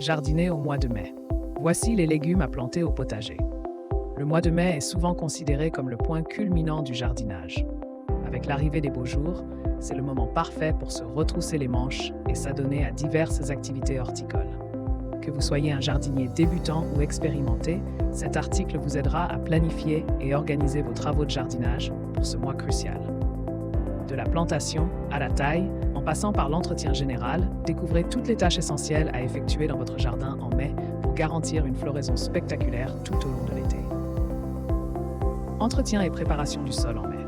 Jardiner au mois de mai. Voici les légumes à planter au potager. Le mois de mai est souvent considéré comme le point culminant du jardinage. Avec l'arrivée des beaux jours, c'est le moment parfait pour se retrousser les manches et s'adonner à diverses activités horticoles. Que vous soyez un jardinier débutant ou expérimenté, cet article vous aidera à planifier et organiser vos travaux de jardinage pour ce mois crucial. De la plantation à la taille, en passant par l'entretien général, découvrez toutes les tâches essentielles à effectuer dans votre jardin en mai pour garantir une floraison spectaculaire tout au long de l'été. Entretien et préparation du sol en mai.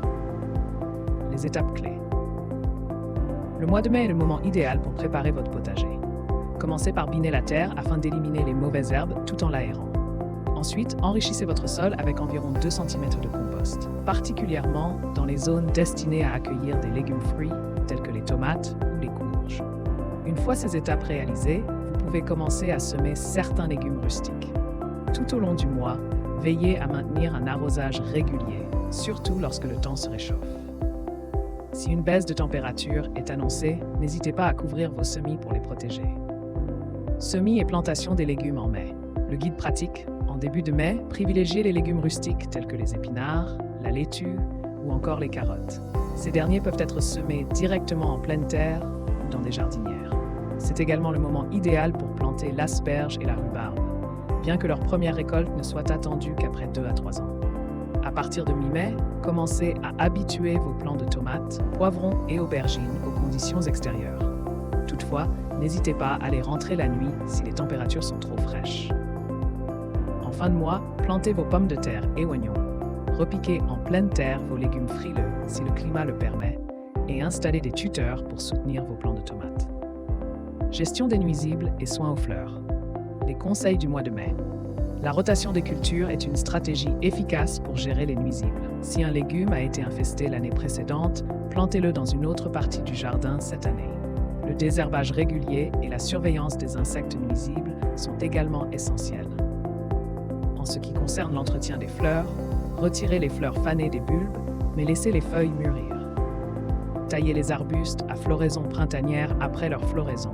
Les étapes clés. Le mois de mai est le moment idéal pour préparer votre potager. Commencez par biner la terre afin d'éliminer les mauvaises herbes tout en l'aérant. Ensuite, enrichissez votre sol avec environ 2 cm de compost, particulièrement dans les zones destinées à accueillir des légumes fruits tels que les tomates ou les courges. Une fois ces étapes réalisées, vous pouvez commencer à semer certains légumes rustiques. Tout au long du mois, veillez à maintenir un arrosage régulier, surtout lorsque le temps se réchauffe. Si une baisse de température est annoncée, n'hésitez pas à couvrir vos semis pour les protéger. Semis et plantation des légumes en mai. Le guide pratique. En début de mai, privilégiez les légumes rustiques tels que les épinards, la laitue ou encore les carottes. Ces derniers peuvent être semés directement en pleine terre ou dans des jardinières. C'est également le moment idéal pour planter l'asperge et la rhubarbe, bien que leur première récolte ne soit attendue qu'après 2 à 3 ans. À partir de mi-mai, commencez à habituer vos plants de tomates, poivrons et aubergines aux conditions extérieures. Toutefois, n'hésitez pas à les rentrer la nuit si les températures sont trop fraîches. En fin de mois, plantez vos pommes de terre et oignons. Repiquez en pleine terre vos légumes frileux si le climat le permet et installez des tuteurs pour soutenir vos plants de tomates. Gestion des nuisibles et soins aux fleurs. Les conseils du mois de mai. La rotation des cultures est une stratégie efficace pour gérer les nuisibles. Si un légume a été infesté l'année précédente, plantez-le dans une autre partie du jardin cette année. Le désherbage régulier et la surveillance des insectes nuisibles sont également essentiels. En ce qui concerne l'entretien des fleurs, retirez les fleurs fanées des bulbes, mais laissez les feuilles mûrir. Taillez les arbustes à floraison printanière après leur floraison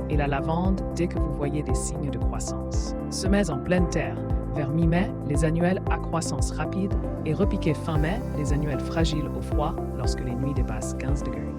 et la lavande dès que vous voyez des signes de croissance. Semez en pleine terre, vers mi-mai, les annuels à croissance rapide et repiquez fin mai les annuels fragiles au froid lorsque les nuits dépassent 15 degrés.